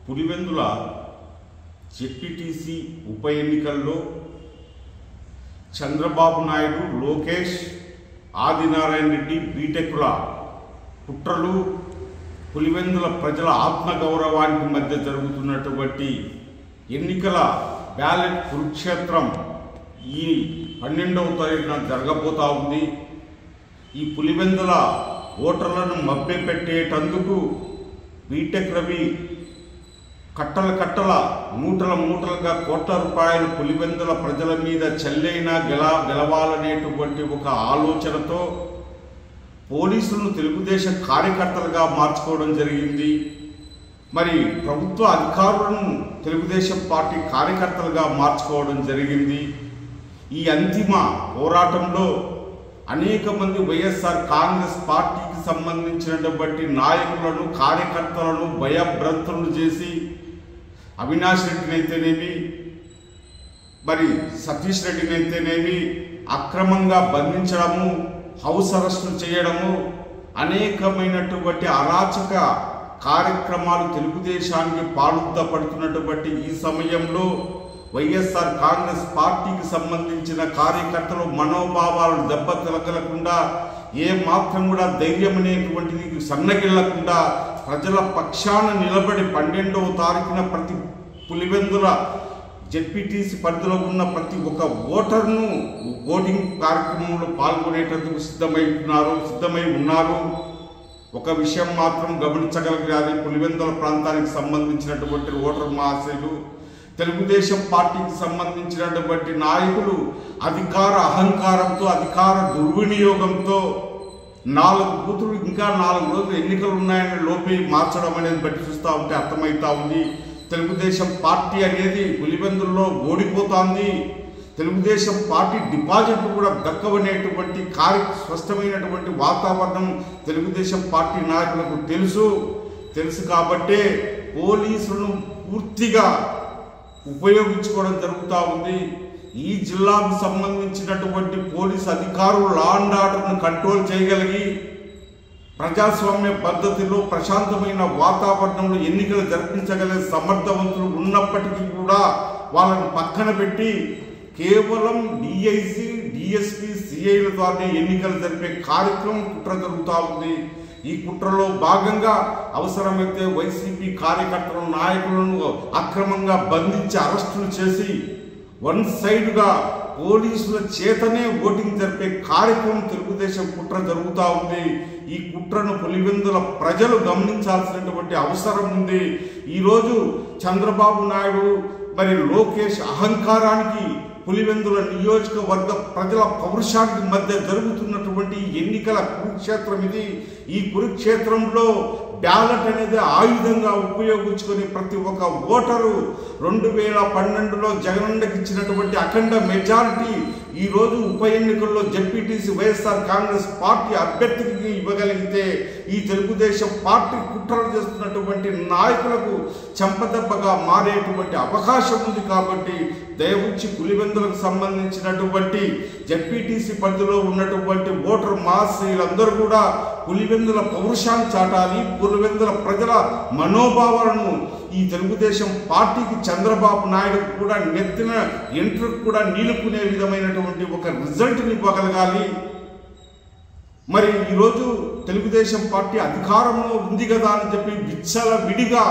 Pulivendula ZPTC ఉప ఎన్నికల్లో చంద్రబాబు నాయుడు, లోకేష్, ఆదినారాయణ రెడ్డి బీటెక్ల కుట్రలు పులివెందుల ప్రజల ఆత్మగౌరవానికి మధ్య జరుగుతున్నటువంటి ఎన్నికల బ్యాలెట్ కురుక్షేత్రం ఈ 12వ తారీఖున జరగబోతా ఉంది. ఈ పులివెందుల ఓటర్లను మభ్యపెట్టేటందుకు బీటెక్ రవి కట్టల మూటలుగా కోట్ల రూపాయలు పులివెందుల ప్రజల మీద చల్లైనా గెలవాలనేటువంటి ఒక ఆలోచనతో పోలీసులను తెలుగుదేశం కార్యకర్తలుగా మార్చుకోవడం జరిగింది. మరి ప్రభుత్వ అధికారులను తెలుగుదేశం పార్టీ కార్యకర్తలుగా మార్చుకోవడం జరిగింది. ఈ అంతిమ పోరాటంలో అనేక మంది వైఎస్ఆర్ కాంగ్రెస్ పార్టీకి సంబంధించినటువంటి నాయకులను, కార్యకర్తలను భయభ్రాంతులను చేసి అవినాష్ రెడ్డినైతేనేమి, మరి సతీష్ రెడ్డినైతేనేమి అక్రమంగా బంధించడము, హౌస్ అరెస్టులు చేయడము, అనేకమైనటువంటి అరాచక కార్యక్రమాలు తెలుగుదేశానికి పాలుపడుతున్నటువంటి ఈ సమయంలో వైఎస్ఆర్ కాంగ్రెస్ పార్టీకి సంబంధించిన కార్యకర్తలు మనోభావాలను దెబ్బతిలకలకుండా, ఏ మాత్రం కూడా ధైర్యం అనేటువంటిది సన్నగిల్లకుండా ప్రజల పక్షాన నిలబడి 12వ తారీఖున ప్రతి పులివెందుల జెడ్పీటీసీ పరిధిలో ఉన్న ప్రతి ఒక్క ఓటర్ను ఓటింగ్ కార్యక్రమంలో పాల్గొనేటందుకు సిద్ధమై ఉన్నారు. ఒక విషయం మాత్రం గమనించగలిగారు, పులివెందుల ప్రాంతానికి సంబంధించినటువంటి ఓటర్ మహాశయులు, తెలుగుదేశం పార్టీకి సంబంధించినటువంటి నాయకులు అధికార అహంకారంతో, అధికార దుర్వినియోగంతో 4 బూతులు ఇంకా 4 రోజులు ఎన్నికలు ఉన్నాయని లోపి మార్చడం అనేది బట్టి చూస్తూ ఉంటే అర్థమవుతా ఉంది. తెలుగుదేశం పార్టీ అనేది పులివెందుల్లో ఓడిపోతుంది. తెలుగుదేశం పార్టీ డిపాజిట్లు కూడా దక్కవనేటువంటి స్పష్టమైనటువంటి వాతావరణం తెలుగుదేశం పార్టీ నాయకులకు తెలుసు కాబట్టే పోలీసులను పూర్తిగా ఉపయోగించుకోవడం జరుగుతూ ఉంది. ఈ జిల్లాకు సంబంధించినటువంటి పోలీసు అధికారులు లా అండ్ ఆర్డర్ను కంట్రోల్ చేయగలిగి ప్రజాస్వామ్య పద్ధతిలో ప్రశాంతమైన వాతావరణంలో ఎన్నికలు జరిపించగలిగే సమర్థవంతులు ఉన్నప్పటికీ కూడా వాళ్ళను పక్కన పెట్టి కేవలం డిఐసి, డిఎస్పీ, సిఐల ద్వారానే ఎన్నికలు జరిపే కార్యక్రమం కుట్ర జరుగుతూ ఉంది. ఈ కుట్రలో భాగంగా అవసరమైతే వైసీపీ కార్యకర్తల నాయకులను అక్రమంగా బంధించి అరెస్టులు చేసి వన్ సైడ్గా పోలీసుల చేతనే ఓటింగ్ జరిపే కార్యక్రమం తెలుగుదేశం కుట్ర జరుగుతూ ఉంది. ఈ కుట్రను పులివెందుల ప్రజలు గమనించాల్సినటువంటి అవసరం ఉంది. ఈరోజు చంద్రబాబు నాయుడు మరి లోకేష్ అహంకారానికి, పులివెందుల నియోజకవర్గ ప్రజల పౌరుషానికి మధ్య జరుగుతున్నటువంటి ఎన్నికల కురుక్షేత్రం ఇది. ఈ కురుక్షేత్రంలో బ్యాలెట్ అనేది ఆయుధంగా ఉపయోగించుకొని ప్రతి ఒక్క ఓటరు 2012లో జగనన్నకి ఇచ్చినటువంటి అఖండ మెజారిటీ ఈరోజు ఉప ఎన్నికల్లో జెడ్పీటీసీ వైఎస్ఆర్ కాంగ్రెస్ పార్టీ అభ్యర్థికి ఇవ్వగలిగితే ఈ తెలుగుదేశం పార్టీ కుట్రలు చేస్తున్నటువంటి నాయకులకు చెంపదెబ్బగా మారేటువంటి అవకాశం ఉంది. కాబట్టి దయవుచ్చి పులివెందులకు సంబంధించినటువంటి జెడ్పీటీసీ పరిధిలో ఉన్నటువంటి ఓటర్ మహాశయులందరూ కూడా పులివెందుల పౌరుషాన్ని చాటాలి. పులివెందుల ప్రజల మనోభావాలను ఈ తెలుగుదేశం పార్టీకి, చంద్రబాబు నాయుడు కూడా నెత్తిన ఎంట్రుకు కూడా నీలుకునే విధమైనటువంటి ఒక రిజల్ట్ని ఇవ్వగలగాలి. మరి ఈరోజు తెలుగుదేశం పార్టీ అధికారంలో ఉంది కదా అని చెప్పి విడిగా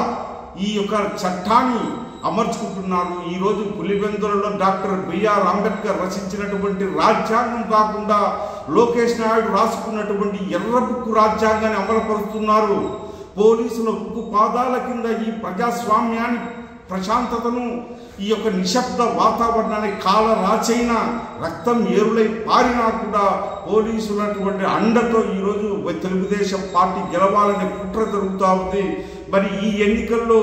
ఈ యొక్క చట్టాన్ని అమర్చుకుంటున్నారు. ఈరోజు పులివెందులలో డాక్టర్ బిఆర్ అంబేద్కర్ రచించినటువంటి రాజ్యాంగం కాకుండా లోకేష్ నాయుడు రాసుకున్నటువంటి ఎర్ర బుక్కు రాజ్యాంగాన్ని అమలుపరుస్తున్నారు. పోలీసుల ఉక్కు పాదాల కింద ఈ ప్రజాస్వామ్యాన్ని, ప్రశాంతతను, ఈ యొక్క నిశ్శబ్ద వాతావరణాన్ని కాలరాచైన రక్తం ఏరులై పారినా కూడా పోలీసులటువంటి అండతో ఈరోజు తెలుగుదేశం పార్టీ గెలవాలనే కుట్ర జరుగుతూ ఉంది. మరి ఈ ఎన్నికల్లో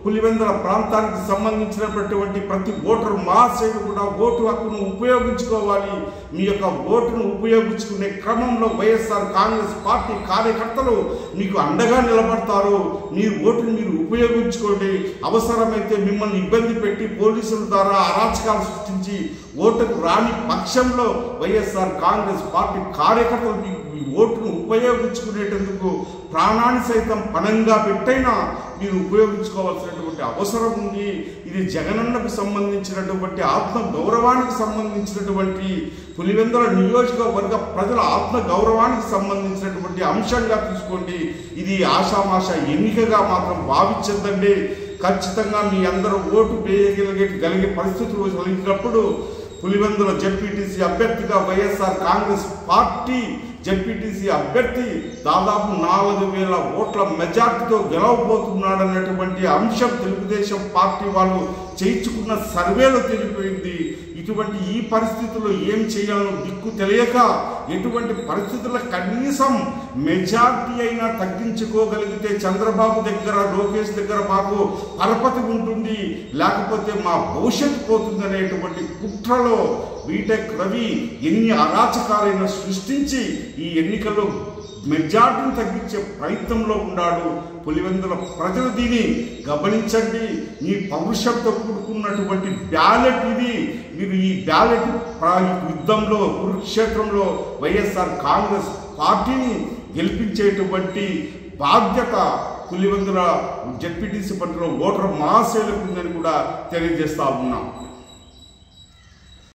పులివెందుల ప్రాంతానికి సంబంధించినటువంటి ప్రతి ఓటరు మహాశయుడు కూడా ఓటు హక్కును ఉపయోగించుకోవాలి. మీ యొక్క ఓటును ఉపయోగించుకునే క్రమంలో వైఎస్ఆర్ కాంగ్రెస్ పార్టీ కార్యకర్తలు మీకు అండగా నిలబడతారు. మీ ఓటును మీరు ఉపయోగించుకోండి. అవసరమైతే మిమ్మల్ని ఇబ్బంది పెట్టి పోలీసుల ద్వారా అరాచకాలు సృష్టించి ఓటుకు రాని పక్షంలో వైఎస్ఆర్ కాంగ్రెస్ పార్టీ కార్యకర్తలు ఈ ఓటును ఉపయోగించుకునేటందుకు ప్రాణాన్ని సైతం పణంగా పెట్టైనా మీరు ఉపయోగించుకోవాల్సినటువంటి అవసరం ఉంది. ఇది జగనన్నకు సంబంధించినటువంటి ఆత్మ గౌరవానికి సంబంధించినటువంటి పులివెందుల నియోజకవర్గ ప్రజల ఆత్మ గౌరవానికి సంబంధించినటువంటి అంశంగా తీసుకోండి. ఇది ఆషామాష ఎన్నికగా మాత్రం భావించద్దండి. ఖచ్చితంగా మీ అందరూ ఓటు వేయగలిగే పరిస్థితులు కలిగినప్పుడు పులివెందుల జెడ్పీటీసీ అభ్యర్థిగా వైఎస్ఆర్ కాంగ్రెస్ పార్టీ జెడ్పీటీసీ అభ్యర్థి దాదాపు 4,000 ఓట్ల మెజార్టీతో గెలవబోతున్నాడన్నటువంటి అంశం తెలుగుదేశం పార్టీ వాళ్ళు చేయించుకున్న సర్వేలో తెలిపోయింది. ఇటువంటి ఈ పరిస్థితుల్లో ఏం చేయాలో దిక్కు తెలియక ఎటువంటి పరిస్థితుల్లో కనీసం మెజార్టీ అయినా తగ్గించుకోగలిగితే చంద్రబాబు దగ్గర లోకేష్ దగ్గర మాకు పరపతి ఉంటుంది, లేకపోతే మా భవిష్యత్తు పోతుంది అనేటువంటి కుట్రలో బీటెక్ రవి ఎన్ని అరాచకాలైనా సృష్టించి ఈ ఎన్నికల్లో మెజార్టీని తగ్గించే ప్రయత్నంలో ఉన్నాడు. పులివెందుల ప్రజలు దీన్ని గమనించండి. మీ పౌరుషంతో కూడుకున్నటువంటి బ్యాలెట్ ఇది. మీరు ఈ బ్యాలెట్ యుద్ధంలో కురుక్షేత్రంలో వైఎస్ఆర్ కాంగ్రెస్ పార్టీని గెలిపించేటువంటి బాధ్యత పులివెందుల జెడ్పీటీసీ పరిధిలో ఓటర్ మహాశైలకు ఉందని కూడా తెలియజేస్తా ఉన్నాం.